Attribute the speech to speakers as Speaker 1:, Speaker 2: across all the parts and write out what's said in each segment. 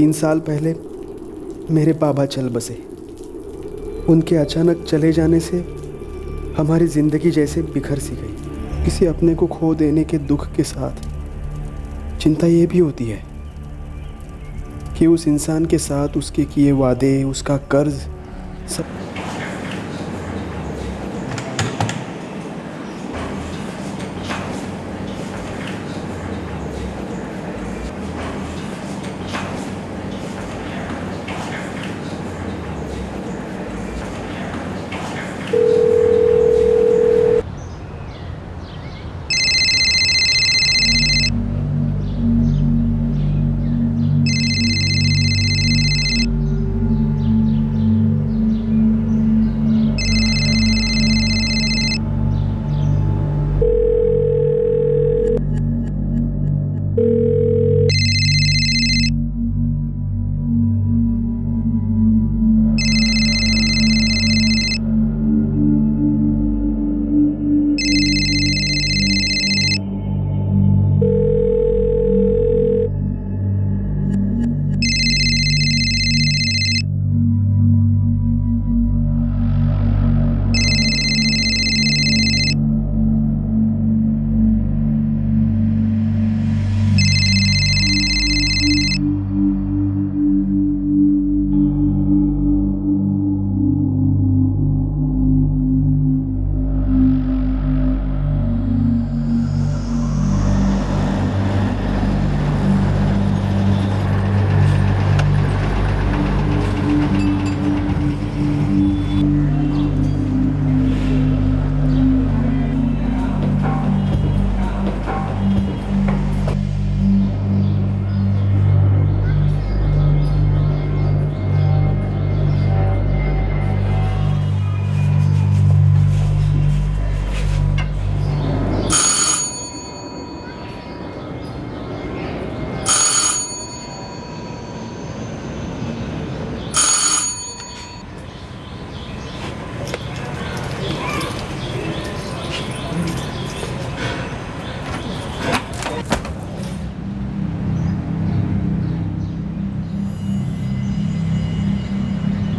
Speaker 1: 3 साल पहले मेरे बाबा चल बसे। उनके अचानक चले जाने से हमारी ज़िंदगी जैसे बिखर सी गई। किसी अपने को खो देने के दुख के साथ चिंता ये भी होती है कि उस इंसान के साथ उसके किए वादे, उसका कर्ज सब।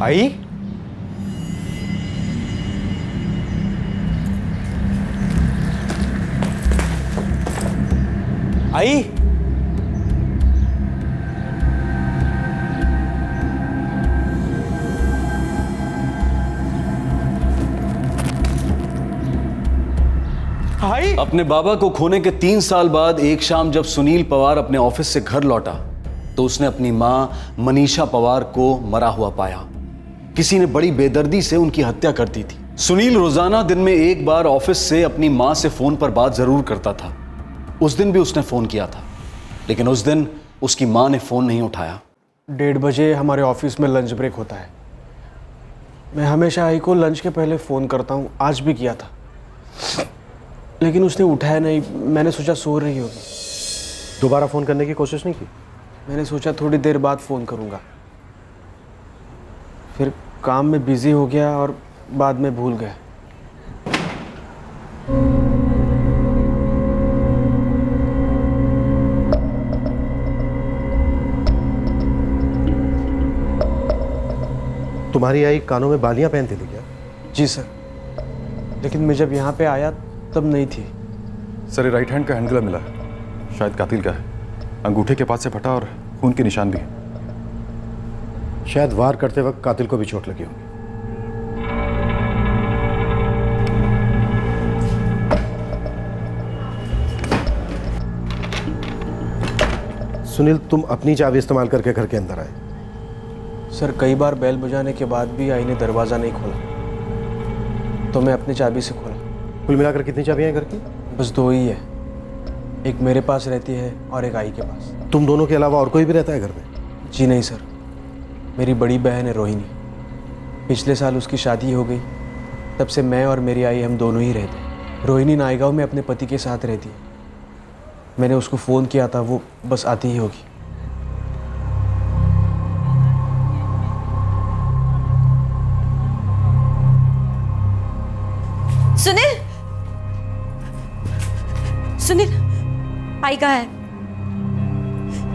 Speaker 2: आई, आई, आई।
Speaker 3: अपने बाबा को खोने के 3 साल बाद एक शाम जब सुनील पवार अपने ऑफिस से घर लौटा तो उसने अपनी मां मनीषा पवार को मरा हुआ पाया। किसी ने बड़ी बेदर्दी से उनकी हत्या कर दी थी। सुनील रोजाना दिन में एक बार ऑफिस से अपनी मां से फोन पर बात जरूर करता था। उस दिन भी उसने फोन किया था, लेकिन उस दिन उसकी मां ने फोन नहीं उठाया।
Speaker 1: 1:30 बजे हमारे ऑफिस में लंच ब्रेक होता है। मैं हमेशा आई को लंच के पहले फ़ोन करता हूँ, आज भी किया था, लेकिन उसने उठाया नहीं। मैंने सोचा सो रही होगी।
Speaker 2: दोबारा फोन करने की कोशिश नहीं की?
Speaker 1: मैंने सोचा थोड़ी देर बाद फ़ोन करूँगा, फिर काम में बिज़ी हो गया और बाद में भूल गया।
Speaker 2: तुम्हारी आई कानों में बालियां पहनती थी क्या?
Speaker 1: जी सर, लेकिन मैं जब यहाँ पे आया तब नहीं थी।
Speaker 4: सर, ये राइट हैंड का हैंडगलव मिला है, शायद कातिल का है। अंगूठे के पास से फटा और खून के निशान भी है।
Speaker 2: शायद वार करते वक्त कातिल को भी चोट लगी होगी। सुनील, तुम अपनी चाबी इस्तेमाल करके घर के अंदर आए।
Speaker 1: सर, कई बार बेल बजाने के बाद भी आई ने दरवाज़ा नहीं खोला, तो मैं अपनी चाबी से खोला।
Speaker 2: कुल मिलाकर कितनी चाबियां हैं घर की?
Speaker 1: बस 2 ही है, एक मेरे पास रहती है और एक आई के पास।
Speaker 2: तुम दोनों के अलावा और कोई भी रहता है घर में?
Speaker 1: जी नहीं सर, मेरी बड़ी बहन है रोहिणी। पिछले साल उसकी शादी हो गई, तब से मैं और मेरी आई हम दोनों ही रहते हैं। रोहिणी नायगांव में अपने पति के साथ रहती है। मैंने उसको फ़ोन किया था, वो बस आती ही होगी।
Speaker 5: सुनील, सुनील, आई कहाँ है?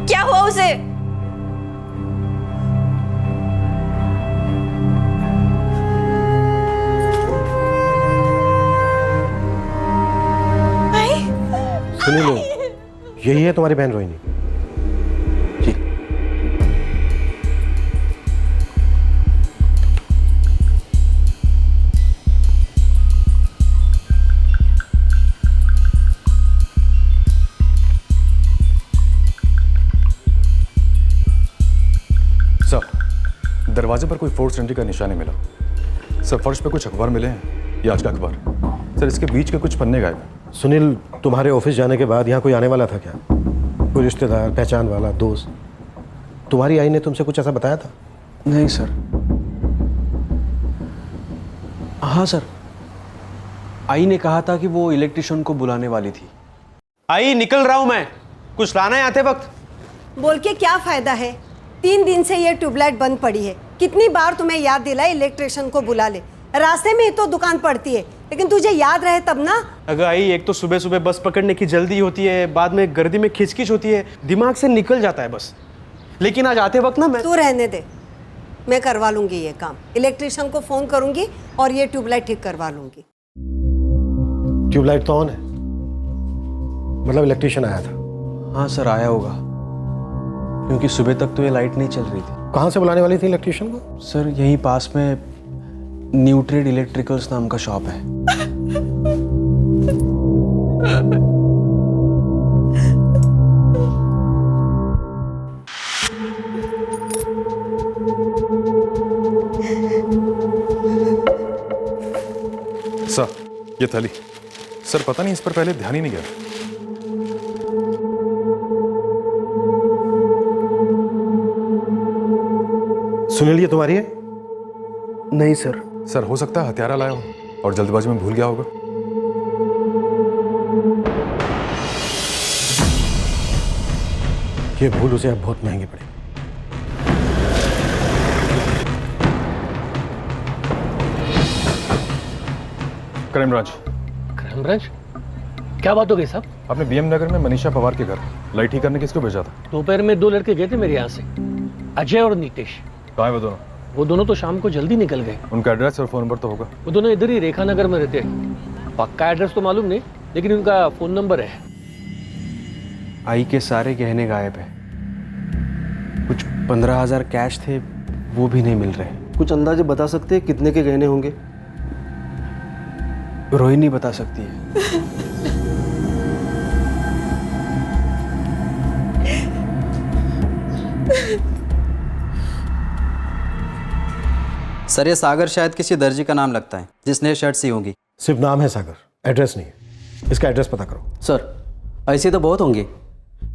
Speaker 5: क्या हुआ उसे?
Speaker 2: यही है तुम्हारी बहन रोहिणी?
Speaker 3: जी।
Speaker 4: सर, दरवाजे पर कोई फोर्स एंट्री का निशान नहीं मिला। सर, फर्श पे कुछ अखबार मिले हैं, ये आज का अखबार। सर, इसके बीच के कुछ पन्ने गायब हैं।
Speaker 2: सुनील, तुम्हारे ऑफिस जाने के बाद यहाँ कोई आने वाला था क्या? कोई रिश्तेदार, पहचान वाला, दोस्त? तुम्हारी आई ने तुमसे कुछ ऐसा बताया था?
Speaker 1: नहीं सर। हाँ सर, आई ने कहा था कि वो इलेक्ट्रिशियन को बुलाने वाली थी। आई, निकल रहा हूं मैं, कुछ लाना है आते वक्त।
Speaker 5: बोल के क्या फायदा है? 3 दिन से ये ट्यूबलाइट बंद पड़ी है। कितनी बार तुम्हें याद दिलाए इलेक्ट्रिशियन को बुला ले। रास्ते में ही तो दुकान पड़ती है, लेकिन तुझे याद रहे तब ना।
Speaker 1: अगर आई, एक तो सुबह सुबह बस पकड़ने की जल्दी होती है, बाद में गर्दी में खिचकिच होती है, दिमाग से निकल जाता है बस। लेकिन आज आते वक्त ना मैं
Speaker 5: तू रहने दे, मैं करवा लूंगी ये काम। इलेक्ट्रिशियन को फोन करूंगी और ये ट्यूबलाइट ठीक करवा लूंगी।
Speaker 2: ट्यूबलाइट तो ऑन है, मतलब इलेक्ट्रिशियन आया था?
Speaker 1: हाँ सर, आया होगा, क्योंकि सुबह तक तो ये लाइट नहीं चल रही थी।
Speaker 2: कहाँ से बुलाने वाली थी इलेक्ट्रिशियन को?
Speaker 1: सर, यहीं पास में न्यूट्रेड इलेक्ट्रिकल्स नाम का शॉप है।
Speaker 4: सर, ये थैली। सर, पता नहीं इस पर पहले ध्यान ही नहीं गया।
Speaker 2: सुनील, ये तुम्हारी है?
Speaker 1: नहीं सर।
Speaker 4: सर, हो सकता है हथियारा लाया हो और जल्दबाजी में भूल गया होगा।
Speaker 2: ये भूल उसे अब बहुत महंगी पड़ी।
Speaker 4: Crime branch.
Speaker 6: Crime branch? क्या बात हो गई साहब?
Speaker 4: आपने बीएम नगर में मनीषा पवार के घर लाइट ठीक करने किसको भेजा था?
Speaker 6: दोपहर में 2 लड़के गए थे मेरे यहाँ से, अजय और नीतीश।
Speaker 4: कहाँ है वो दोनों?
Speaker 6: वो दोनों तो शाम को जल्दी निकल गए।
Speaker 4: उनका एड्रेस और फोन नंबर तो होगा?
Speaker 6: वो दोनों इधर ही रेखा नगर में रहते हैं। पक्का एड्रेस तो मालूम नहीं, लेकिन उनका फोन नंबर है।
Speaker 1: आई के सारे गहने गायब है। कुछ 15,000 कैश थे, वो भी नहीं मिल रहे।
Speaker 7: कुछ अंदाजे बता सकते हैं कितने के गहने होंगे?
Speaker 1: रोहिणी बता सकती है।
Speaker 8: सर, ये सागर शायद किसी दर्जी का नाम लगता है जिसने ये शर्ट सी होगी।
Speaker 2: सिर्फ नाम है सागर, एड्रेस नहीं है। इसका एड्रेस पता करो।
Speaker 7: सर, ऐसे तो बहुत होंगे।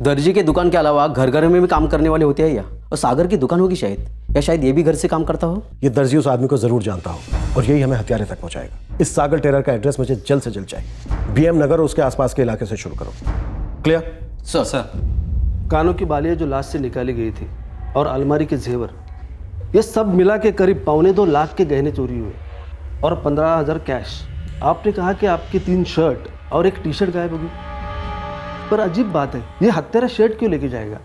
Speaker 7: दर्जी के दुकान के अलावा घर घर में भी काम करने वाले होते हैं या? और सागर की दुकान होगी शायद, या शायद ये भी घर से काम करता हो।
Speaker 2: ये दर्जी उस आदमी को जरूर जानता हो और यही हमें हथियारे तक पहुंचाएगा। इस सागर टेरर का एड्रेस मुझे जल्द से जल्द चाहिए। बीएम नगर और उसके आसपास के इलाके से शुरू करो। क्लियर?
Speaker 8: सर
Speaker 7: कानों की बालियाँ जो लाश से निकाली गई थी और अलमारी के जेवर, ये सब मिला के करीब 2.25 लाख के गहने चोरी हुए और 15,000 कैश। आपने कहा कि आपकी 3 शर्ट और 1 टी-शर्ट गायब होगी, पर अजीब बात है, ये हत्यारा शर्ट क्यों लेके जाएगा?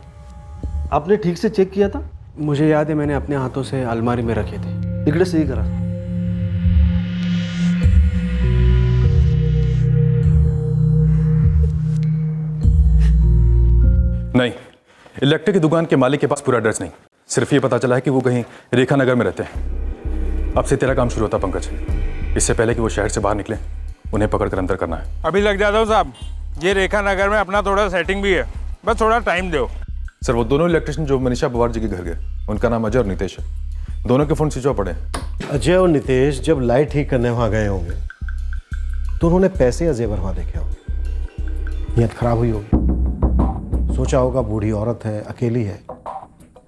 Speaker 7: आपने ठीक से चेक किया था?
Speaker 1: मुझे याद है, मैंने अपने हाथों से अलमारी में रखे थे।
Speaker 7: इकड़े सही करा।
Speaker 4: नहीं, इलेक्ट्रिक की दुकान के मालिक के पास पूरा एड्रेस नहीं, सिर्फ ये पता चला है कि वो कहीं रेखा नगर में रहते हैं। अब से तेरा काम शुरू होता पंकज। इससे पहले कि वो शहर से बाहर निकले, उन्हें पकड़कर अंदर करना है।
Speaker 9: अभी लग जाता हूँ साहब, ये रेखा नगर में अपना थोड़ा सेटिंग भी है, बस थोड़ा टाइम दो।
Speaker 4: सर, वो दोनों इलेक्ट्रिशियन जो मनीषा पवार जी के घर गए, उनका नाम अजय और नितेश है। दोनों के फोन स्विच ऑफ पड़े हैं।
Speaker 2: अजय और नितेश जब लाइट ठीक करने वहां गए होंगे तो उन्होंने पैसे या जेवर वहां देखे होंगे। नीयत खराब हुई होगी, सोचा होगा बूढ़ी औरत है, अकेली है,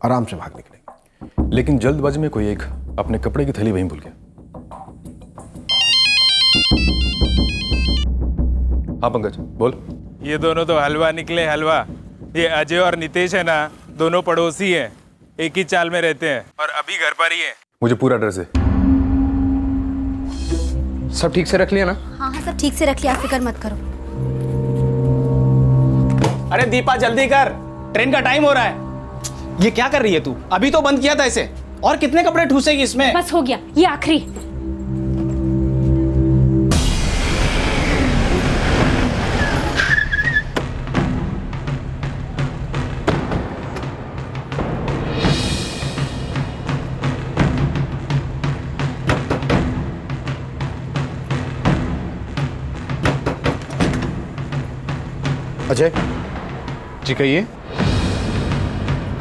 Speaker 2: आराम से भाग निकलेंगे।
Speaker 4: लेकिन जल्दबाजी में कोई एक अपने कपड़े की थैली वहीं भूल गया। हाँ पंकज, बोल।
Speaker 9: ये दोनों तो हलवा निकले, हलवा। ये अजय और नितेश है ना, दोनों पड़ोसी हैं, एक ही चाल में रहते हैं और अभी घर पर ही है।
Speaker 4: मुझे पूरा एड्रेस दे।
Speaker 10: सब ठीक से रख लिया ना?
Speaker 11: हाँ हाँ, सब ठीक से रख लिया, फिक्र मत करो।
Speaker 10: अरे दीपा जल्दी कर, ट्रेन का टाइम हो रहा है। ये क्या कर रही है तू? अभी तो बंद किया था इसे, और कितने कपड़े ठूसेगी इसमें?
Speaker 11: बस हो गया, ये आखिरी।
Speaker 2: अजय,
Speaker 9: जी कहिए।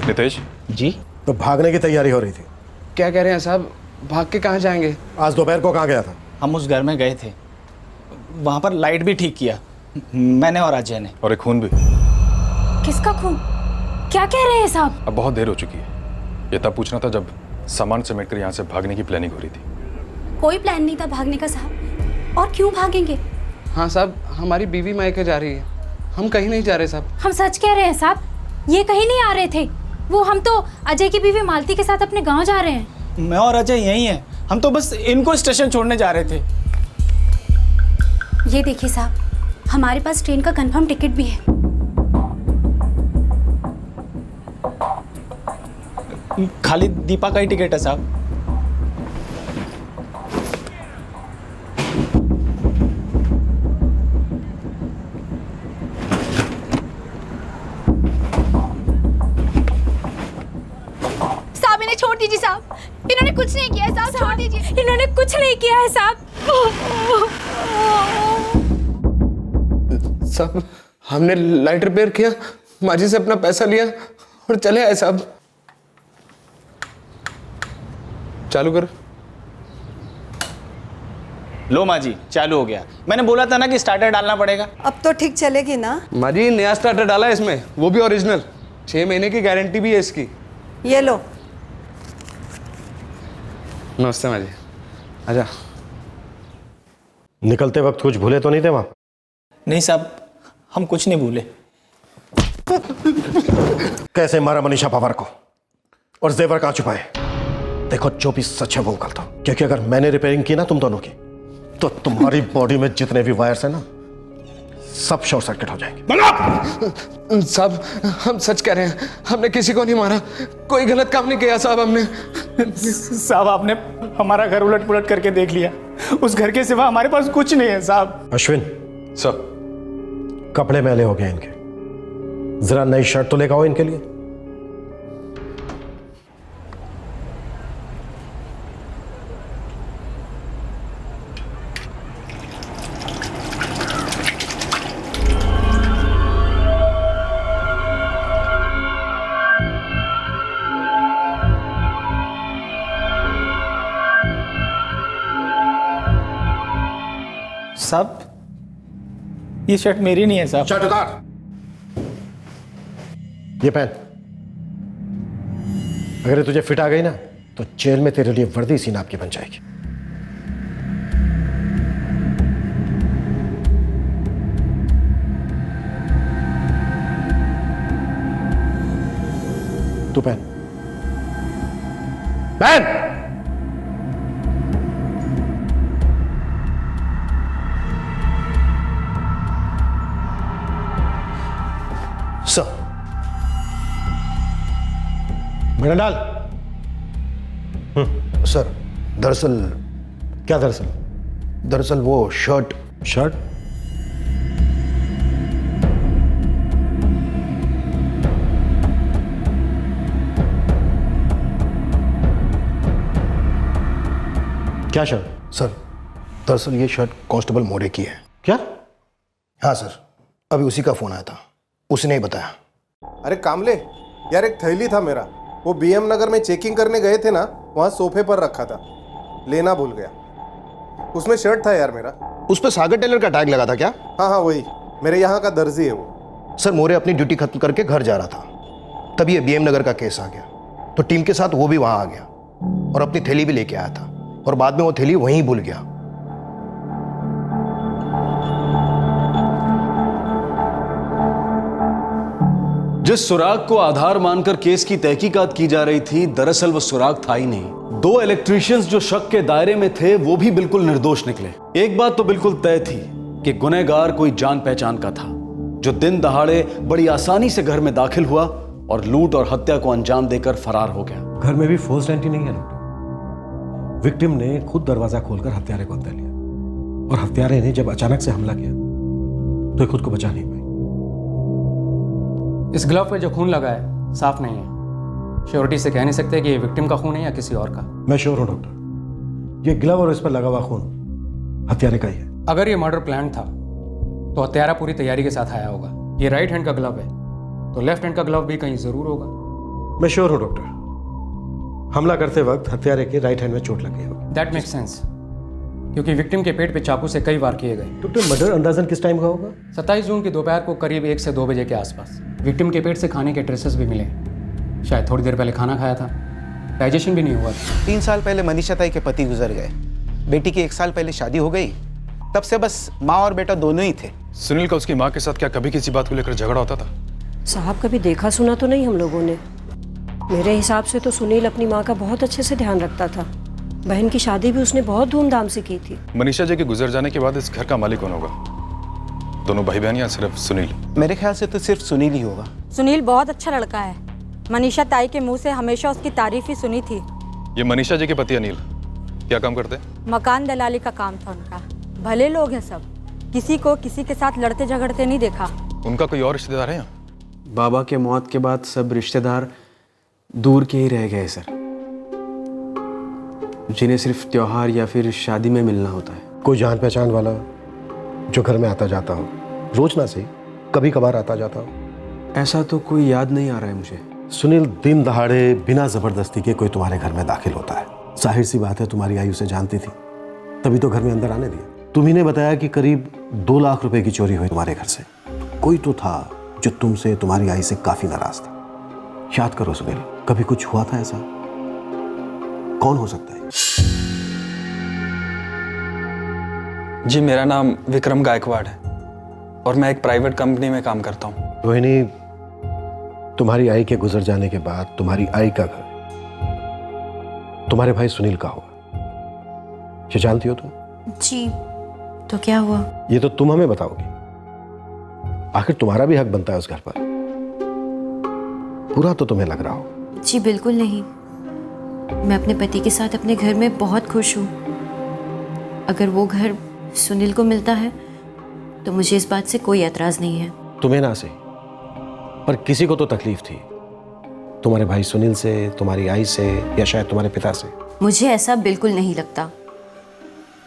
Speaker 9: नितेश
Speaker 10: जी
Speaker 2: तो भागने की तैयारी हो रही थी।
Speaker 12: क्या कह रहे हैं साहब, भाग के कहाँ जाएंगे?
Speaker 2: आज दोपहर को कहाँ गया था?
Speaker 10: हम उस घर में गए थे, वहाँ पर लाइट भी ठीक किया मैंने और अजय ने।
Speaker 4: और एक खून भी।
Speaker 11: किसका खून? क्या कह रहे हैं साहब?
Speaker 4: अब बहुत देर हो चुकी है। ये तब पूछना था जब सामान समेट कर यहाँ से भागने की प्लानिंग हो रही थी।
Speaker 11: कोई प्लान नहीं था भागने का साहब। और क्यों भागेंगे?
Speaker 12: हाँ साहब, हमारी बीवी मायके जा रही है, हम कहीं नहीं जा रहे साहब।
Speaker 11: हम सच कह रहे हैं साहब, ये कहीं नहीं आ रहे थे। वो हम तो अजय की बीवी मालती के साथ अपने गांव जा रहे हैं।
Speaker 10: मैं और अजय यहीं हैं, हम तो बस इनको स्टेशन छोड़ने जा रहे थे।
Speaker 11: ये देखिए साहब, हमारे पास ट्रेन का कंफर्म टिकट भी है।
Speaker 10: खाली दीपा का ही टिकट है साहब।
Speaker 11: साहब इन्हें छोड़ दीजिए साहब, इन्होंने कुछ नहीं किया है साहब, छोड़ दीजिए। इन्होंने कुछ नहीं किया है साहब।
Speaker 12: साहब हमने लाइट रिपेयर किया, माजी से अपना पैसा लिया और चले आए साहब। चालू कर।
Speaker 10: लो माँ जी, चालू हो गया। मैंने बोला था ना कि स्टार्टर डालना पड़ेगा।
Speaker 5: अब तो ठीक चलेगी ना?
Speaker 12: माजी नया स्टार्टर डाला है इसमें, वो भी ओरिजिनल, 6 महीने की गारंटी भी है इसकी।
Speaker 5: ये लो।
Speaker 12: नमस्ते माजी, आजा।
Speaker 2: निकलते वक्त कुछ भूले तो नहीं थे वहां?
Speaker 10: नहीं साहब, हम कुछ नहीं भूले।
Speaker 2: कैसे मारा मनीषा पवार को और जेवर कहां छुपाए? देखो जो भी सच है वो कर दो, क्योंकि अगर मैंने रिपेयरिंग की ना तुम दोनों की, तो तुम्हारी बॉडी में जितने भी वायर्स हैं ना, सब शॉर्ट सर्किट हो जाएंगे।
Speaker 12: साहब हम सच कह रहे हैं, हमने किसी को नहीं मारा, कोई गलत काम नहीं किया साहब हमने।
Speaker 10: साहब आपने हमारा घर उलट पुलट करके देख लिया, उस घर के सिवा हमारे पास कुछ नहीं है साहब।
Speaker 2: अश्विन
Speaker 4: सर,
Speaker 2: कपड़े मैले हो गए इनके, जरा नई शर्ट तो लेकर आओ इनके लिए।
Speaker 10: साहब ये शर्ट मेरी नहीं है साहब।
Speaker 2: शर्ट उतार, ये पहन। अगर ये तुझे फिट आ गई ना, तो जेल में तेरे लिए वर्दी सी नाप की बन जाएगी। तू पहन, पहन। सर मेरा डाल।
Speaker 13: सर दरअसल
Speaker 2: क्या दरअसल?
Speaker 13: दरअसल वो शर्ट
Speaker 2: शर्ट क्या शर्ट?
Speaker 13: सर दरअसल ये शर्ट कांस्टेबल मोरे की है।
Speaker 2: क्या?
Speaker 13: हाँ सर, अभी उसी का फोन आया था, उसने ही बताया।
Speaker 1: अरे कामले यार, एक थैली था मेरा, वो बीएम नगर में चेकिंग करने गए थे ना, वहाँ सोफे पर रखा था, लेना भूल गया। उसमें शर्ट था यार मेरा।
Speaker 13: उस पर सागर टेलर का टैग लगा था क्या?
Speaker 1: हाँ हाँ वही, मेरे यहाँ का दर्जी है वो।
Speaker 13: सर मोरे अपनी ड्यूटी खत्म करके घर जा रहा था, तभी ये बीएम नगर का केस आ गया, तो टीम के साथ वो भी वहाँ आ गया और अपनी थैली भी लेके आया था, और बाद में वो थैली वहीं भूल गया।
Speaker 3: जिस सुराग को आधार मानकर केस की तहकीकात की जा रही थी, दरअसल वो सुराग था ही नहीं। 2 इलेक्ट्रीशियंस जो शक के दायरे में थे, वो भी बिल्कुल निर्दोष निकले। एक बात तो बिल्कुल तय थी कि गुनहगार कोई जान पहचान का था, जो दिन दहाड़े बड़ी आसानी से घर में दाखिल हुआ और लूट और हत्या को अंजाम देकर फरार हो गया।
Speaker 2: घर में भी फोर्स्ड एंट्री नहीं है लूट। विक्टिम ने खुद दरवाजा खोलकर हत्यारे को अंदर लिया, और हत्यारे ने जब अचानक से हमला किया तो खुद को बचा नहीं पाई।
Speaker 14: इस ग्लव पे जो खून लगा है साफ नहीं है, श्योरिटी से कह नहीं सकते कि ये विक्टिम का खून है या किसी और का।
Speaker 2: मैं श्योर हूं डॉक्टर, ये ग्लव और इस पर लगा हुआ खून हत्यारे का ही है।
Speaker 14: अगर ये मर्डर प्लान था तो हत्यारा पूरी तैयारी के साथ आया होगा। ये राइट हैंड का ग्लव है, तो लेफ्ट हैंड का ग्लव भी कहीं ज़रूर होगा।
Speaker 2: मैं श्योर हूँ डॉक्टर, हमला करते वक्त हत्यारे के राइट हैंड में चोट लगी होगी।
Speaker 14: दैट मेक्स सेंस, क्योंकि विक्टिम के पेट पे चाकू से कई वार किए गए।
Speaker 2: डॉक्टर मर्डर अंदाजन किस टाइम का होगा?
Speaker 14: 27 जून की दोपहर को करीब 1 से 2 बजे के आसपास। विक्टिम के पेट से खाने के ट्रेसेस भी मिले, शायद थोड़ी देर पहले खाना खाया था, डाइजेशन भी नहीं हुआ था।
Speaker 10: 3 साल पहले मनीषा ताई के पति गुजर गए, बेटी की 1 साल पहले शादी हो गई, तब से बस माँ और बेटा दोनों ही थे।
Speaker 4: सुनील का उसकी माँ के साथ क्या कभी किसी बात को लेकर झगड़ा होता था?
Speaker 15: साहब कभी देखा सुना तो नहीं हम लोगों ने। मेरे हिसाब से तो सुनील अपनी माँ का बहुत अच्छे से ध्यान रखता था। बहन की शादी भी उसने बहुत धूमधाम से की थी।
Speaker 4: मनीषा जी के गुजर जाने के बाद इस घर का मालिक कौन होगा? दोनों भाई बहन या सिर्फ सुनील?
Speaker 10: मेरे ख्याल से तो सिर्फ सुनील ही होगा।
Speaker 16: सुनील बहुत अच्छा लड़का है, मनीषा ताई के मुंह से हमेशा उसकी तारीफ ही सुनी थी।
Speaker 4: ये मनीषा जी के पति अनिल क्या काम करते?
Speaker 16: मकान दलाली का काम था उनका। भले लोग हैं सब, किसी को किसी के साथ लड़ते झगड़ते नहीं देखा।
Speaker 4: उनका कोई और रिश्तेदार है यहाँ?
Speaker 7: बाबा के मौत के बाद सब रिश्तेदार दूर के ही रह गए सर, जिन्हें सिर्फ त्योहार या फिर शादी में मिलना होता है।
Speaker 2: कोई जान पहचान वाला जो घर में आता जाता हो, रोज ना सही कभी कभार आता जाता हो?
Speaker 7: ऐसा तो कोई याद नहीं आ रहा है मुझे।
Speaker 2: सुनील दिन दहाड़े बिना जबरदस्ती के कोई तुम्हारे घर में दाखिल होता है, जाहिर सी बात है तुम्हारी आई उसे जानती थी, तभी तो घर में अंदर आने दिया। तुम्ही ने बताया कि करीब 2 लाख रुपए की चोरी हुई तुम्हारे घर से। कोई तो था जो तुमसे तुम्हारी आई से काफी नाराज था। याद करो सुनील, कभी कुछ हुआ था ऐसा? कौन हो सकता है?
Speaker 14: जी मेरा नाम विक्रम गायकवाड़ है और मैं एक प्राइवेट कंपनी में काम करता हूँ।
Speaker 2: रोहिणी, तुम्हारी आई के गुजर जाने के बाद तुम्हारी आई का घर तुम्हारे भाई सुनील का होगा, ये जानती हो तुम?
Speaker 11: जी, तो क्या हुआ?
Speaker 2: ये तो तुम हमें बताओगी, आखिर तुम्हारा भी हक बनता है उस घर पर। पूरा तो तुम्हें लग रहा हो।
Speaker 11: जी बिल्कुल नहीं, मैं अपने पति के साथ अपने घर में बहुत खुश हूँ। अगर वो घर सुनील को मिलता है तो मुझे इस बात से कोई एतराज नहीं है।
Speaker 2: तुम्हें ना सही, पर किसी को तो तकलीफ थी, तुम्हारे भाई सुनील से, तुम्हारी आई से, या शायद तुम्हारे पिता से।
Speaker 11: मुझे ऐसा बिल्कुल नहीं लगता।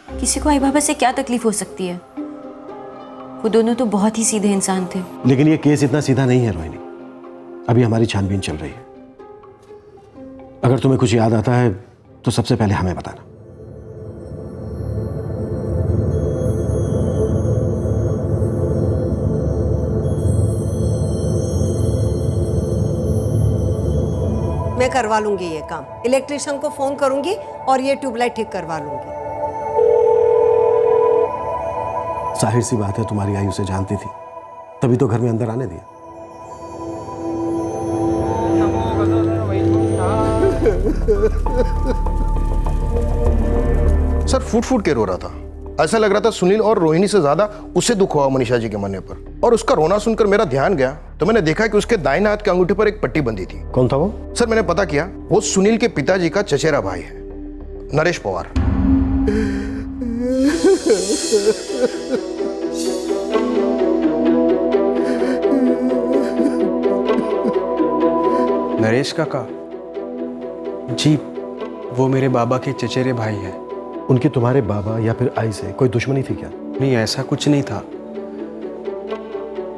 Speaker 11: किसी को आई बाबा से क्या तकलीफ हो सकती है? वो दोनों तो बहुत ही सीधे इंसान थे।
Speaker 2: लेकिन ये केस इतना सीधा नहीं है रोहिणी, अभी हमारी छानबीन चल रही है। अगर तुम्हें कुछ याद आता है तो सबसे पहले हमें बताना।
Speaker 5: मैं करवा लूंगी ये काम, इलेक्ट्रिशियन को फोन करूंगी और ये ट्यूबलाइट ठीक करवा लूंगी।
Speaker 2: जाहिर सी बात है तुम्हारी आई उसे जानती थी, तभी तो घर में अंदर आने दिया।
Speaker 13: सर फूट फूट के रो रहा था। ऐसा लग रहा था सुनील और रोहिणी से ज्यादा उसे दुख हुआ मनीषा जी के मरने पर। और उसका रोना सुनकर मेरा ध्यान गया तो मैंने देखा कि उसके दाहिने हाथ के अंगूठे पर एक पट्टी बंधी थी।
Speaker 2: कौन था वो?
Speaker 13: सर मैंने पता किया, वो सुनील के पिताजी का चचेरा भाई है, नरेश पवार।
Speaker 7: नरेश काका जी, वो मेरे बाबा के चचेरे भाई हैं।
Speaker 2: उनकी तुम्हारे बाबा या फिर आई से कोई दुश्मनी थी क्या?
Speaker 7: नहीं, ऐसा कुछ नहीं था,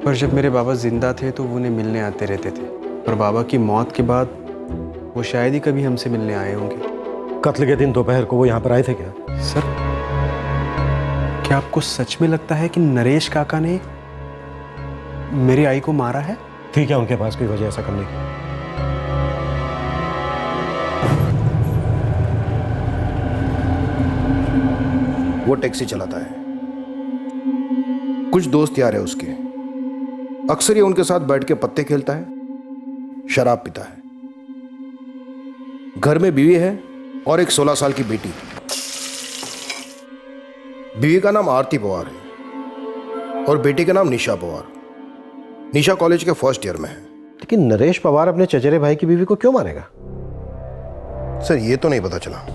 Speaker 7: पर जब मेरे बाबा जिंदा थे तो वो उन्हें मिलने आते रहते थे, और बाबा की मौत के बाद वो शायद ही कभी हमसे मिलने आए होंगे।
Speaker 2: कत्ल के दिन दोपहर को वो यहाँ पर आए थे क्या?
Speaker 7: सर, क्या आपको सच में लगता है कि नरेश काका ने मेरी आई को मारा है?
Speaker 2: ठीक है, उनके पास कोई वजह ऐसा करने की?
Speaker 13: वो टैक्सी चलाता है, कुछ दोस्त यार है उसके, अक्सर ये उनके साथ बैठ के पत्ते खेलता है, शराब पीता है। घर में बीवी है और एक 16 साल की बेटी। बीवी का नाम आरती पवार है और बेटी का नाम निशा पवार। निशा कॉलेज के फर्स्ट ईयर में है।
Speaker 2: लेकिन नरेश पवार अपने चचेरे भाई की बीवी को क्यों मारेगा?
Speaker 13: सर ये तो नहीं पता चला।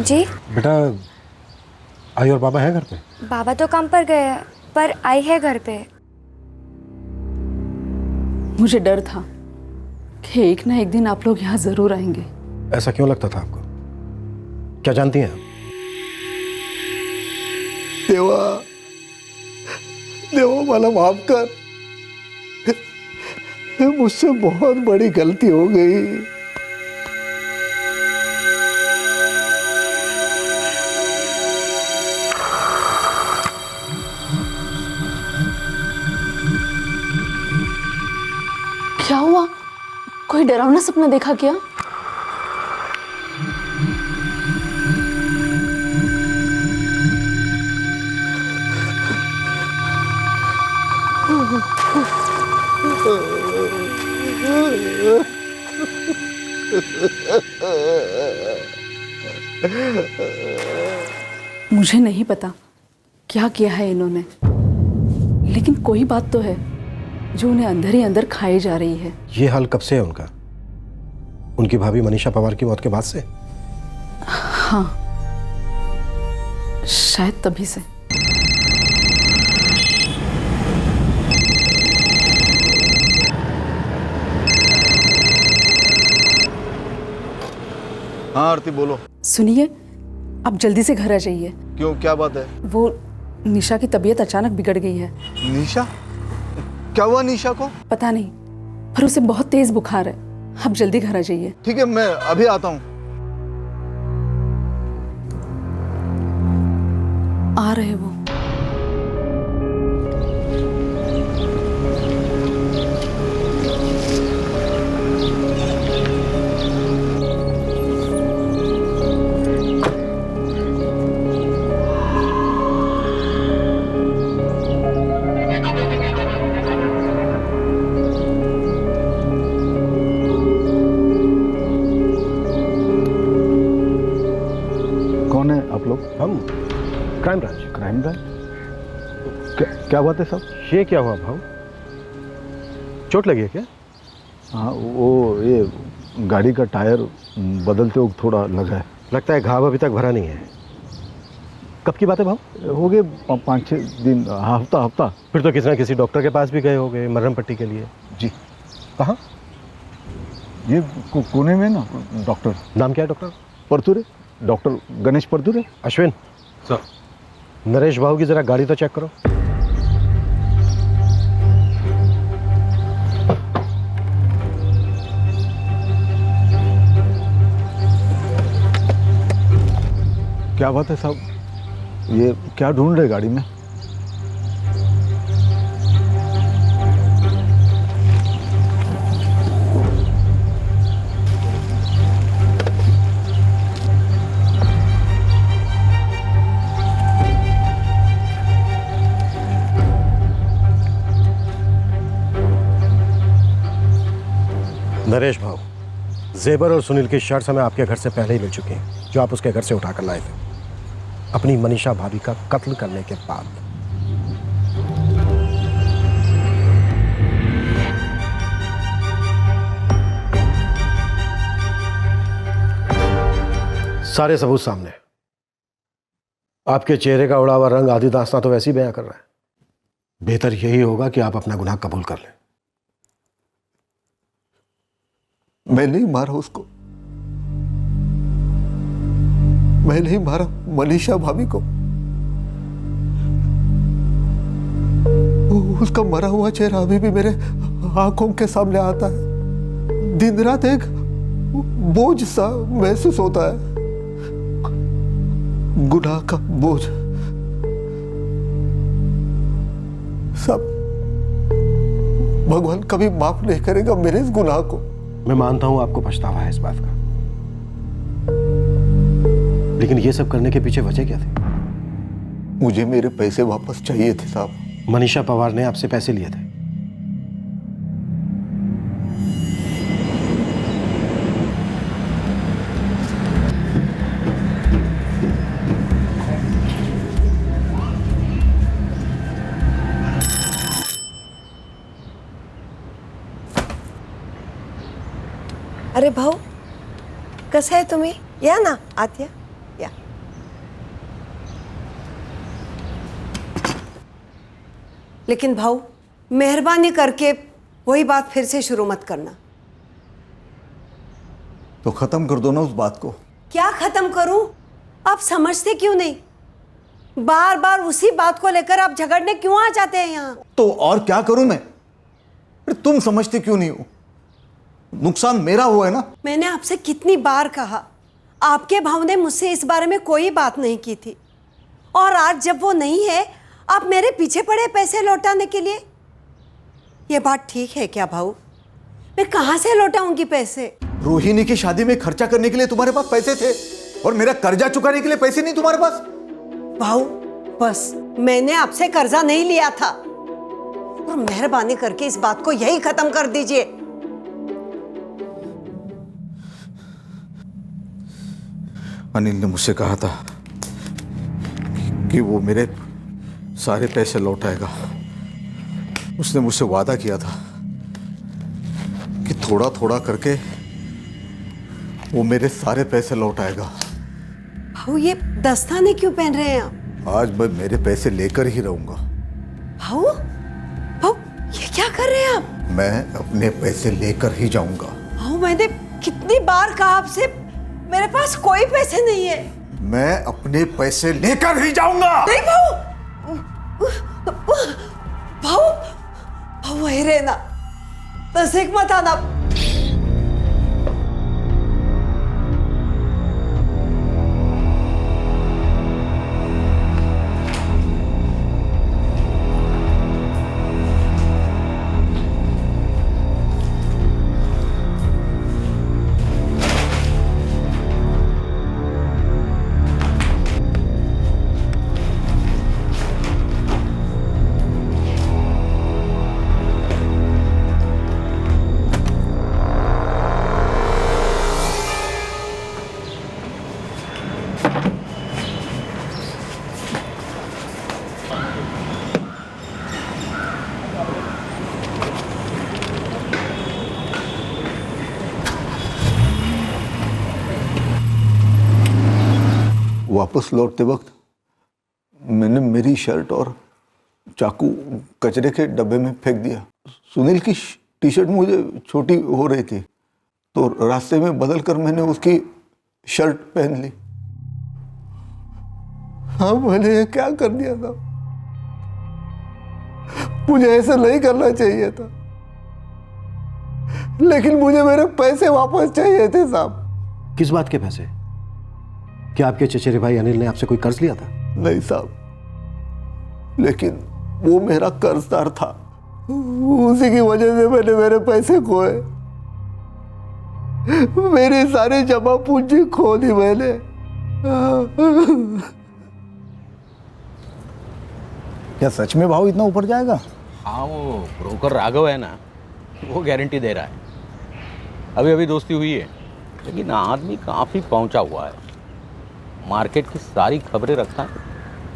Speaker 17: जी
Speaker 2: बेटा, आई और बाबा है घर पे?
Speaker 17: बाबा तो काम पर गए हैं, पर आई है घर पे।
Speaker 18: मुझे डर था कि एक ना एक दिन आप लोग यहाँ जरूर आएंगे।
Speaker 2: ऐसा क्यों लगता था आपको? क्या जानती हैं आप?
Speaker 13: देवा, देवा मला माफ कर, मुझसे बहुत बड़ी गलती हो गई।
Speaker 18: क्या हुआ? कोई डरावना सपना देखा क्या? मुझे नहीं पता क्या किया है इन्होंने, लेकिन कोई बात तो है जो उन्हें अंदर ही अंदर खाई जा रही है।
Speaker 2: ये हाल कब से है उनका? उनकी भाभी मनीषा पवार की मौत के बाद से?
Speaker 18: हाँ, शायद तभी से।
Speaker 19: हाँ आरती बोलो।
Speaker 18: सुनिए, आप जल्दी से घर आ जाइए।
Speaker 19: क्यों, क्या बात है?
Speaker 18: वो निशा की तबीयत अचानक बिगड़ गई है।
Speaker 19: निशा? क्या हुआ निशा को?
Speaker 18: पता नहीं, पर उसे बहुत तेज बुखार है। आप जल्दी घर आ जाइए।
Speaker 19: ठीक है, मैं अभी आता हूँ।
Speaker 18: आ रहे वो।
Speaker 19: कौन है आप लोग?
Speaker 2: हम क्राइम ब्रांच।
Speaker 19: Crime branch? क्या बात है साहब?
Speaker 2: ये क्या हुआ भाव? चोट लगी है क्या?
Speaker 19: हाँ, वो ये गाड़ी का टायर बदलते वक्त थोड़ा लगा है।
Speaker 2: लगता है घाव अभी तक भरा नहीं है। कब की बात है भाव?
Speaker 19: हो गए 5-6 दिन, हफ्ता।
Speaker 2: फिर तो किसी ना किसी डॉक्टर के पास भी गए होंगे मरहम पट्टी के लिए।
Speaker 19: जी।
Speaker 2: कहाँ?
Speaker 19: ये कोने में ना डॉक्टर।
Speaker 2: नाम क्या है doctor?
Speaker 19: Parture, doctor Ganesh Parture.
Speaker 2: Ashwin sir, Naresh भाव की जरा गाड़ी तो चेक करो।
Speaker 19: क्या बात है साहब, ये क्या ढूंढ रहे गाड़ी में?
Speaker 2: नरेश भाव, जेबर और सुनील की शर्ट्स हमें आपके घर से पहले ही मिल चुकी हैं, जो आप उसके घर से उठाकर लाए थे अपनी मनीषा भाभी का कत्ल करने के बाद। सारे सबूत सामने। आपके चेहरे का उड़ा हुआ रंग आदि दास्तां तो वैसे ही बयां कर रहा है। बेहतर यही होगा कि आप अपना गुनाह कबूल कर लें।
Speaker 13: मैं नहीं मारा उसको, मैं नहीं मारा मनीषा भाभी को। उसका मरा हुआ चेहरा अभी भी मेरे आंखों के सामने आता है। दिन रात एक बोझ सा महसूस होता है, गुनाह का बोझ। सब भगवान कभी माफ नहीं करेगा मेरे इस गुनाह को।
Speaker 2: मैं मानता हूं आपको पछतावा है इस बात का, लेकिन ये सब करने के पीछे वजह क्या थी?
Speaker 13: मुझे मेरे पैसे वापस चाहिए थे साहब।
Speaker 2: मनीषा पवार ने आपसे पैसे लिए थे?
Speaker 5: अरे भाऊ, कसं आहे तुम्ही? या ना आत या. लेकिन भाऊ मेहरबानी करके वही बात फिर से शुरू मत करना।
Speaker 19: तो खत्म कर दो ना उस बात को।
Speaker 5: क्या खत्म करूं? आप समझते क्यों नहीं? बार बार उसी बात को लेकर आप झगड़ने क्यों आ जाते हैं यहाँ?
Speaker 19: तो और क्या करूं मैं? फिर तुम समझते क्यों नहीं हो? नुकसान मेरा हुआ है ना।
Speaker 5: मैंने आपसे कितनी बार कहा, आपके भाव ने मुझसे इस बारे में कोई बात नहीं की थी, और आज जब वो नहीं है आप मेरे पीछे पड़े पैसे लौटाने के लिए। ये बात ठीक है क्या भाऊ? मैं कहाँ से लौटाऊंगी पैसे?
Speaker 19: रोहिणी की शादी में खर्चा करने के लिए तुम्हारे पास पैसे थे और मेरा कर्जा चुकाने के लिए पैसे नहीं तुम्हारे पास।
Speaker 5: भाऊ बस, मैंने आपसे कर्जा नहीं लिया था, और मेहरबानी करके इस बात को यही खत्म कर दीजिए।
Speaker 19: अनिल ने मुझसे कहा था कि वो मेरे सारे पैसे लौटाएगा। उसने मुझसे वादा किया था कि थोड़ा थोड़ा करके वो मेरे सारे पैसे लौटाएगा।
Speaker 5: भाऊ ये दस्ताने क्यों पहन रहे हैं आप?
Speaker 19: आज मैं मेरे पैसे लेकर ही रहूंगा।
Speaker 5: भाऊ भाऊ ये क्या कर रहे हैं आप?
Speaker 19: मैं अपने पैसे लेकर ही जाऊंगा।
Speaker 5: भाऊ मैंने कितनी बार कहा आपसे, मेरे पास कोई पैसे नहीं है।
Speaker 19: मैं अपने पैसे लेकर ही जाऊंगा।
Speaker 5: नहीं भाऊ, भाऊ भाऊ वही रहना, तस्दीक मत आना।
Speaker 19: वापस लौटते वक्त मैंने मेरी शर्ट और चाकू कचरे के डब्बे में फेंक दिया। सुनील की टी शर्ट मुझे छोटी हो रही थी तो रास्ते में बदल कर मैंने उसकी शर्ट पहन ली। हाँ मैंने ये क्या कर दिया था? मुझे ऐसा नहीं करना चाहिए था, लेकिन मुझे मेरे पैसे वापस चाहिए थे साहब।
Speaker 2: किस बात के पैसे? क्या आपके चचेरे भाई अनिल ने आपसे कोई कर्ज लिया था?
Speaker 19: नहीं साहब, लेकिन वो मेरा कर्जदार था, उसी की वजह से मैंने मेरे पैसे खोए। मेरी सारी जमा पूंजी खो दी मैंने।
Speaker 2: क्या सच में भाव इतना ऊपर जाएगा?
Speaker 6: हाँ, वो ब्रोकर राघव है ना, वो गारंटी दे रहा है। अभी अभी दोस्ती हुई है, लेकिन आदमी काफ़ी पहुंचा हुआ है, मार्केट की सारी खबरें रखता है।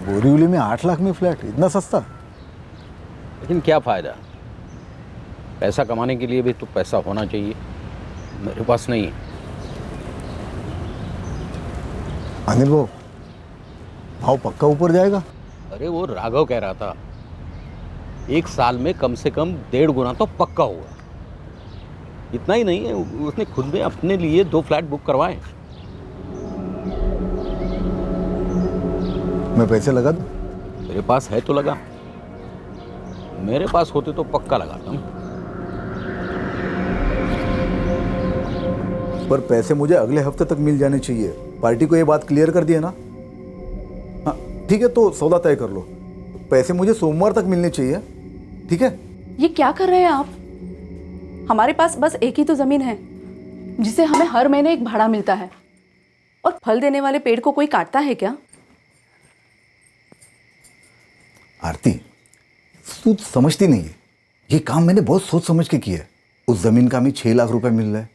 Speaker 2: बोरीवली में 8 लाख में फ्लैट, इतना सस्ता?
Speaker 6: लेकिन क्या फ़ायदा? पैसा कमाने के लिए भी तो पैसा होना चाहिए, मेरे पास नहीं है।
Speaker 2: अनिल वो भाव पक्का ऊपर जाएगा?
Speaker 6: अरे वो राघव कह रहा था 1 साल में कम से कम 1.5 गुना तो पक्का हुआ। इतना ही नहीं है, उसने खुद में अपने लिए 2 फ्लैट बुक करवाए।
Speaker 2: मैं पैसे लगा दूं?
Speaker 6: मेरे पास है तो लगा, मेरे पास होते तो पक्का लगाता हूँ।
Speaker 19: पर पैसे मुझे अगले हफ्ते तक मिल जाने चाहिए। पार्टी को ये बात क्लियर कर दी है ना? हाँ ठीक है, तो सौदा तय कर लो। पैसे मुझे सोमवार तक मिलने चाहिए, ठीक है?
Speaker 18: ये क्या कर रहे हैं आप? हमारे पास बस एक ही तो जमीन है जिसे हमें हर महीने एक भाड़ा मिलता है, और फल देने वाले पेड़ को कोई काटता है क्या?
Speaker 19: आरती, तू समझती नहीं है, ये काम मैंने बहुत सोच समझ के किया है। उस जमीन का हमें 6 लाख रुपए मिल रहा है,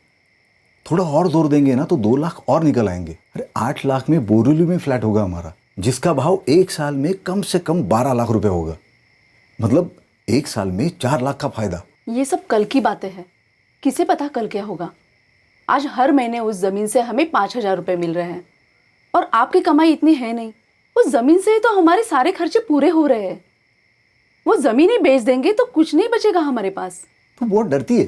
Speaker 19: थोड़ा और जोर देंगे ना तो 2 लाख और निकल आएंगे। अरे 8 लाख में बोरीवली में फ्लैट होगा हमारा, जिसका भाव 1 साल में कम से कम 12 लाख रुपए होगा। मतलब 1 साल में 4 लाख का फायदा।
Speaker 18: ये सब कल की बातें हैं, किसे पता कल क्या होगा। आज हर महीने उस जमीन से हमें 5,000 रुपये मिल रहे हैं, और आपकी कमाई इतनी है नहीं, उस जमीन से ही तो हमारे सारे खर्चे पूरे हो रहे हैं। वो जमीन ही बेच देंगे तो कुछ नहीं बचेगा हमारे पास।
Speaker 19: तो बहुत डरती है।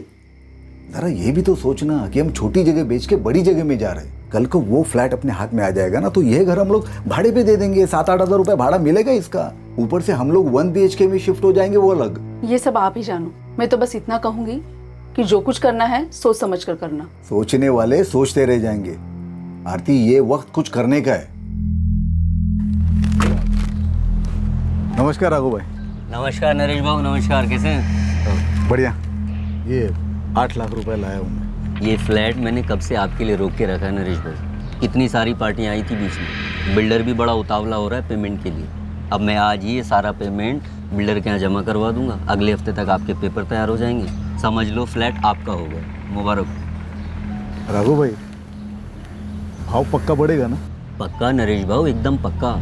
Speaker 19: जरा ये भी तो सोचना कि हम छोटी जगह बेच के बड़ी जगह में जा रहे हैं। कल को वो फ्लैट अपने हाथ में आ जाएगा ना, तो ये घर हम लोग भाड़े पे दे देंगे। 7-8 हज़ार रुपए भाड़ा मिलेगा इसका। ऊपर से हम लोग 1 BHK में शिफ्ट हो जाएंगे, वो अलग।
Speaker 18: ये सब आप ही जानो। मैं तो बस इतना कहूंगी कि जो कुछ करना है सोच समझ कर करना।
Speaker 19: सोचने वाले सोचते रह जाएंगे। आरती, ये वक्त कुछ करने का है। नमस्कार राघव भाई।
Speaker 20: नमस्कार नरेश भाऊ, नमस्कार। कैसे हैं?
Speaker 19: बढ़िया। ये 8 लाख रुपए लाया हूँ मैं।
Speaker 20: ये फ्लैट मैंने कब से आपके लिए रोक के रखा है नरेश भाऊ। कितनी सारी पार्टियां आई थी बीच में। बिल्डर भी बड़ा उतावला हो रहा है पेमेंट के लिए। अब मैं आज ये सारा पेमेंट बिल्डर के यहाँ जमा करवा दूंगा। अगले हफ्ते तक आपके पेपर तैयार हो जाएंगे। समझ लो फ्लैट आपका हो गया। मुबारक।
Speaker 19: राघव भाई, भाव पक्का बढ़ेगा ना?
Speaker 20: पक्का नरेश भाऊ, एकदम पक्का।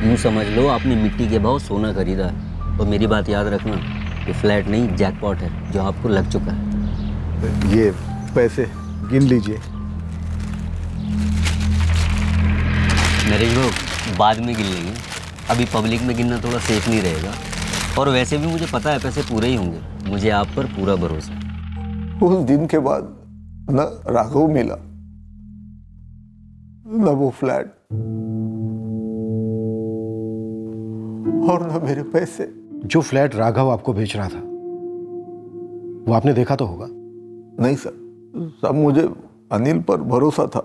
Speaker 20: यूँ समझ लो आपने मिट्टी के भाव सोना खरीदा है। और मेरी बात याद रखना, ये फ्लैट नहीं जैकपॉट है जो आपको लग चुका है।
Speaker 19: ये पैसे गिन लीजिए।
Speaker 20: नरेश भाऊ, बाद में गिन लेंगे। अभी पब्लिक में गिनना थोड़ा सेफ नहीं रहेगा। और वैसे भी मुझे पता है पैसे पूरे ही होंगे। मुझे आप पर पूरा भरोसा है।
Speaker 12: उस दिन के बाद न राघव मिला, न वो फ्लैट, और न मेरे पैसे।
Speaker 2: जो फ्लैट राघव आपको बेच रहा था वो आपने देखा तो होगा?
Speaker 12: नहीं सर, सब मुझे अनिल पर भरोसा था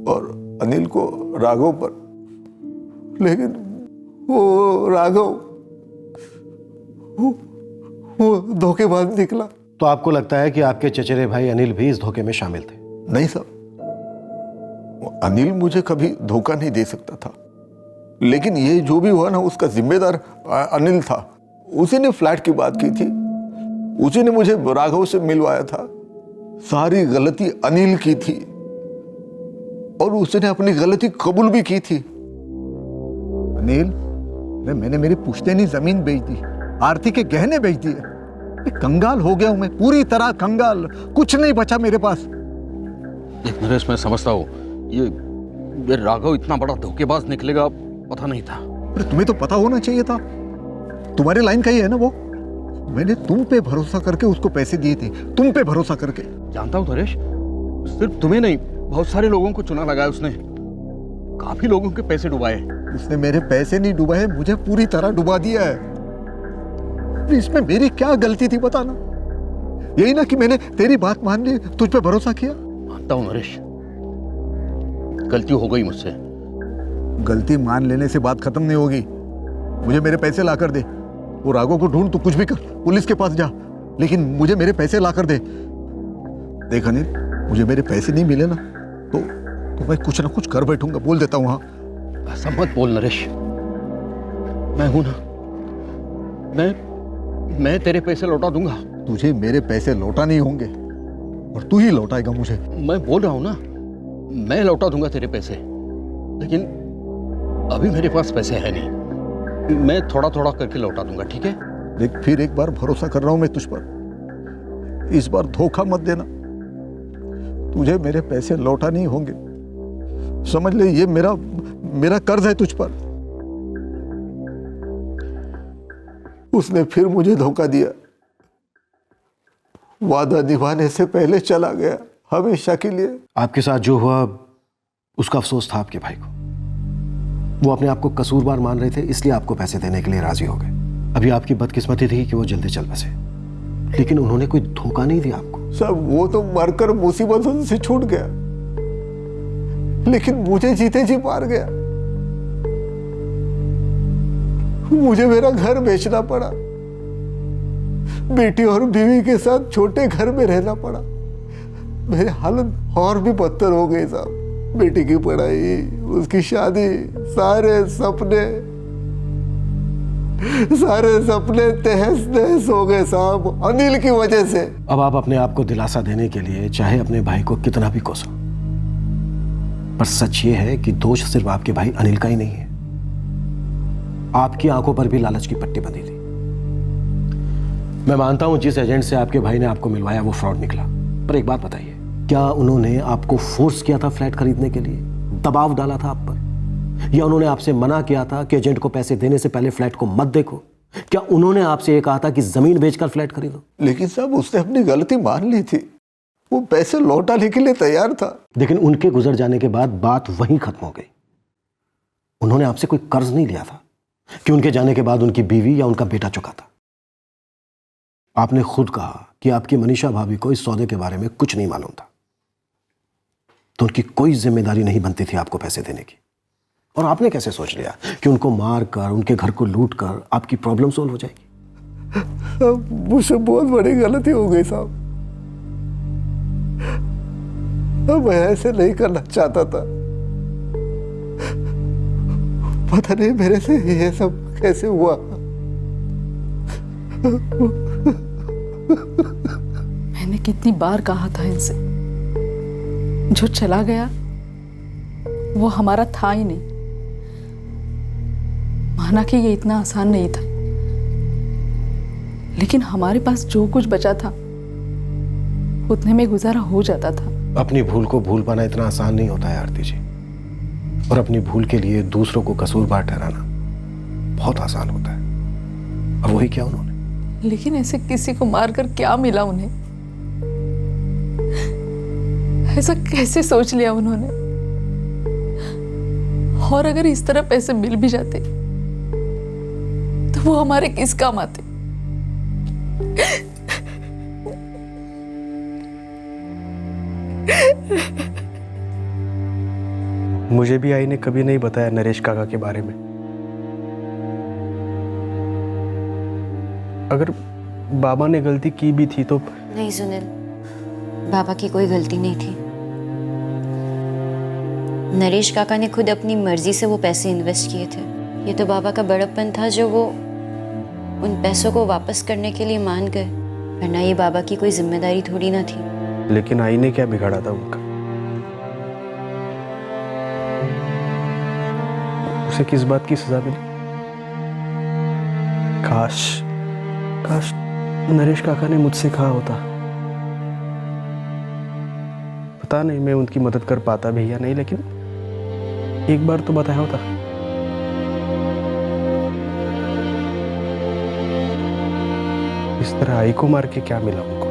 Speaker 12: और अनिल को राघव पर। लेकिन वो राघव वो धोखेबाज निकला।
Speaker 2: तो आपको लगता है कि आपके चचेरे भाई अनिल भी इस धोखे में शामिल थे?
Speaker 12: नहीं सर, अनिल मुझे कभी धोखा नहीं दे सकता था। लेकिन ये जो भी हुआ ना, उसका जिम्मेदार अनिल था। उसी ने फ्लैट की बात की थी, उसी ने मुझे राघव से मिलवाया था। सारी गलती अनिल की थी और उसने अपनी गलती कबूल भी की थी।
Speaker 19: अनिल, मैंने मेरी पुश्तैनी जमीन बेच दी, आरती के गहने बेच दिए। कंगाल हो गया हूं मैं, पूरी तरह कंगाल। कुछ नहीं बचा मेरे पास।
Speaker 6: नरेश, मैं समझता हूँ ये राघव इतना बड़ा धोखेबाज निकलेगा पता नहीं था।
Speaker 19: अरे तुम्हें तो पता होना चाहिए था। तुम्हारे लाइन का ही है ना वो। मैंने तुम पे भरोसा करके उसको पैसे दिए थे, तुम पे भरोसा करके।
Speaker 6: जानता हूँ नरेश, सिर्फ तुम्हें नहीं बहुत सारे लोगों को चुना लगाया उसने। काफी लोगों के पैसे डुबाए।
Speaker 19: उसने मेरे पैसे नहीं डुबाए, मुझे पूरी तरह डुबा दिया है। इसमें मेरी क्या गलती थी बताना? यही ना कि मैंने तेरी बात मान ली, तुझ पे भरोसा किया।
Speaker 6: मानता हूँ नरेश, गलती हो गई मुझसे।
Speaker 19: गलती मान लेने से बात खत्म नहीं होगी। मुझे मेरे पैसे ला कर दे। वो राघव को ढूंढ, तू कुछ भी कर, पुलिस के पास जा, लेकिन मुझे मेरे पैसे ला कर दे। देख अनिल, मुझे मेरे पैसे नहीं मिले ना तो मैं कुछ ना कुछ कर बैठूंगा, बोल देता हूँ। हाँ,
Speaker 6: ऐसा मत बोल नरेश। मैं हूं ना, मैं तेरे पैसे लौटा दूंगा।
Speaker 19: तुझे मेरे पैसे लौटा नहीं होंगे और तू ही लौटाएगा मुझे।
Speaker 6: मैं बोल रहा हूं ना, मैं लौटा दूंगा तेरे पैसे, लेकिन अभी मेरे पास पैसे है नहीं। मैं थोड़ा थोड़ा करके लौटा दूंगा, ठीक है?
Speaker 19: देख, फिर एक बार भरोसा कर रहा हूं मैं तुझ पर। इस बार धोखा मत देना। तुझे मेरे पैसे लौटा नहीं होंगे, समझ ले। ये मेरा कर्ज है तुझ पर। उसने फिर मुझे धोखा दिया। वादा निभाने से पहले चला गया हमेशा के लिए।
Speaker 2: आपके साथ जो हुआ उसका अफसोस था आपके भाई को। वो अपने आप को कसूरवार मान रहे थे, इसलिए आपको पैसे देने के लिए राजी हो गए। अभी आपकी बदकिस्मती थी कि वो जल्दी चल बसे, लेकिन उन्होंने कोई धोखा नहीं दिया आपको।
Speaker 12: सब वो तो मरकर मुसीबतों से छूट गया, लेकिन मुझे जीते जी मार गया। मुझे मेरा घर बेचना पड़ा, बेटी और बीवी के साथ छोटे घर में रहना पड़ा। मेरी हालत और भी बदतर हो गई साहब। बेटी की पढ़ाई, उसकी शादी, सारे सपने तहस नहस हो गए साहब, अनिल की वजह से।
Speaker 2: अब आप अपने आप को दिलासा देने के लिए चाहे अपने भाई को कितना भी कोसो, पर सच ये है कि दोष सिर्फ आपके भाई अनिल का ही नहीं है। आपकी आंखों पर भी लालच की पट्टी बंधी थी। मैं मानता हूं जिस एजेंट से आपके भाई ने आपको मिलवाया वो फ्रॉड निकला, पर एक बात बताइए, क्या उन्होंने आपको फोर्स किया था फ्लैट खरीदने के लिए? दबाव डाला था आप पर? या उन्होंने आपसे मना किया था कि एजेंट को पैसे देने से पहले फ्लैट को मत देखो? क्या उन्होंने आपसे ये कहा था कि जमीन बेचकर फ्लैट खरीदो?
Speaker 12: लेकिन साहब उसने अपनी गलती मान ली थी, वो पैसे लौटाने के लिए तैयार था।
Speaker 2: लेकिन उनके गुजर जाने के बाद बात वहीं खत्म हो गई। उन्होंने आपसे कोई कर्ज नहीं लिया था कि उनके जाने के बाद उनकी बीवी या उनका बेटा चुकाता। आपने खुद कहा कि आपकी मनीषा भाभी को इस सौदे के बारे में कुछ नहीं मालूम था, तो उनकी कोई जिम्मेदारी नहीं बनती थी आपको पैसे देने की। और आपने कैसे सोच लिया कि उनको मार कर, उनके घर को लूट कर आपकी प्रॉब्लम सोल्व हो जाएगी?
Speaker 12: मुझसे बहुत बड़ी गलती हो गई साहब। मैं ऐसे नहीं करना चाहता था। पता नहीं मेरे से ये सब कैसे हुआ।
Speaker 18: मैंने कितनी बार कहा था इनसे, जो चला गया वो हमारा था ही नहीं। माना कि ये इतना आसान नहीं था, लेकिन हमारे पास जो कुछ बचा था उतने में गुजारा हो जाता था।
Speaker 2: अपनी भूल को भूल पाना इतना आसान नहीं होता है आरती जी, और अपनी भूल के लिए दूसरों को कसूरवार ठहराना बहुत आसान होता है। और वही क्या उन्होंने।
Speaker 18: लेकिन ऐसे किसी को मारकर क्या मिला उन्हें? ऐसा कैसे सोच लिया उन्होंने? और अगर इस तरह पैसे मिल भी जाते तो वो हमारे किस काम आते?
Speaker 1: मुझे भी आई ने कभी नहीं बताया नरेश काका के बारे में। अगर बाबा ने गलती की भी थी तो।
Speaker 11: नहीं सुनील, बाबा की कोई गलती नहीं थी। नरेश काका ने खुद अपनी मर्जी से वो पैसे इन्वेस्ट किए थे। ये तो बाबा का बड़प्पन था जो वो उन पैसों को वापस करने के लिए मान गए, वरना ये बाबा की कोई जिम्मेदारी थोड़ी ना थी।
Speaker 1: लेकिन आई ने क्या बिगाड़ा था उनका? उसे किस बात की सजा मिली? काश नरेश काका ने मुझसे कहा होता। पता नहीं मैं उनकी मदद कर पाता भी या नहीं, लेकिन एक बार तो बताया होता। इस तरह आई को मार के क्या मिला उनको?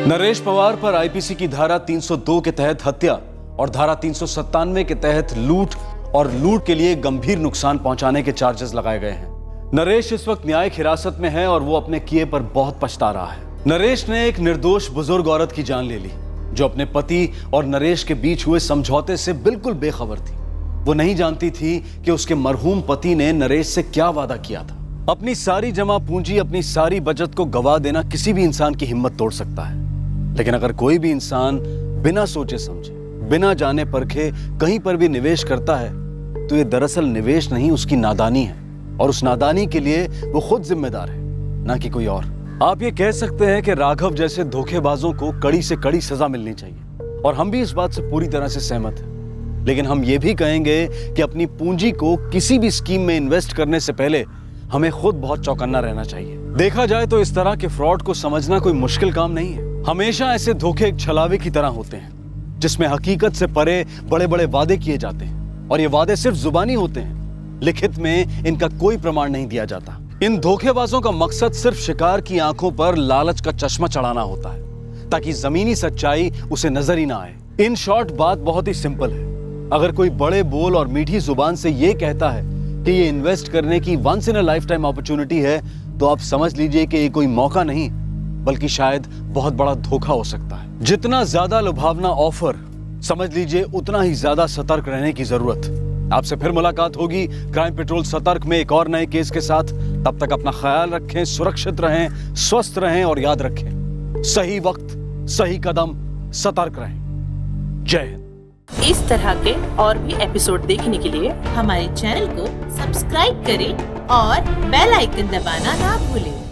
Speaker 3: नरेश पवार पर आईपीसी की धारा 302 के तहत हत्या और धारा 397 के तहत लूट और लूट के लिए गंभीर नुकसान पहुंचाने के चार्जेस लगाए गए हैं। नरेश इस वक्त न्यायिक हिरासत में है और वो अपने किए पर बहुत पछता रहा है। नरेश ने एक निर्दोष बुजुर्ग औरत की जान ले ली जो अपने पति और नरेश के बीच हुए समझौते से बिल्कुल बेखबर थी। वो नहीं जानती थी कि उसके मरहूम पति ने नरेश से क्या वादा किया था। अपनी सारी जमा पूंजी, अपनी सारी बचत को गवा देना किसी भी इंसान की हिम्मत तोड़ सकता है, लेकिन अगर कोई भी इंसान बिना सोचे समझे, बिना जाने परखे कहीं पर भी निवेश करता है तो ये दरअसल निवेश नहीं, उसकी नादानी है। और उस नादानी के लिए वो खुद जिम्मेदार है, ना कि कोई और। आप ये कह सकते हैं कि राघव जैसे धोखेबाजों को कड़ी से कड़ी सजा मिलनी चाहिए, और हम भी इस बात से पूरी तरह से सहमत हैं। लेकिन हम ये भी कहेंगे कि अपनी पूंजी को किसी भी स्कीम में इन्वेस्ट करने से पहले हमें खुद बहुत चौकन्ना रहना चाहिए। देखा जाए तो इस तरह के फ्रॉड को समझना कोई मुश्किल काम नहीं है। हमेशा ऐसे धोखे एक छलावे की तरह होते हैं जिसमें हकीकत से परे बड़े बड़े वादे किए जाते हैं, और ये वादे सिर्फ जुबानी होते हैं, लिखित में इनका कोई प्रमाण नहीं दिया जाता। इन धोखेबाजों का मकसद सिर्फ शिकार की आंखों पर लालच का चश्मा चढ़ाना होता है ताकि जमीनी सच्चाई उसे नजर ही ना आए। इन शॉर्ट बात बहुत ही सिंपल है। अगर कोई बड़े बोल और मीठी जुबान से ये कहता है कि ये इन्वेस्ट करने की once in a life time opportunity है, तो आप समझ लीजिए कि ये कोई मौका नहीं बल्कि शायद बहुत बड़ा धोखा हो सकता है। जितना ज्यादा लुभावना ऑफर, समझ लीजिए उतना ही ज्यादा सतर्क रहने की जरूरत। आपसे फिर मुलाकात होगी क्राइम पेट्रोल सतर्क में एक और नए केस के साथ। तब तक अपना ख्याल रखें, सुरक्षित रहें, स्वस्थ रहें और याद रखें, सही वक्त, सही कदम, सतर्क रहें। जय हिंद।
Speaker 21: इस तरह के और भी एपिसोड देखने के लिए हमारे चैनल को सब्सक्राइब करें और बेल आइकन दबाना ना भूलें।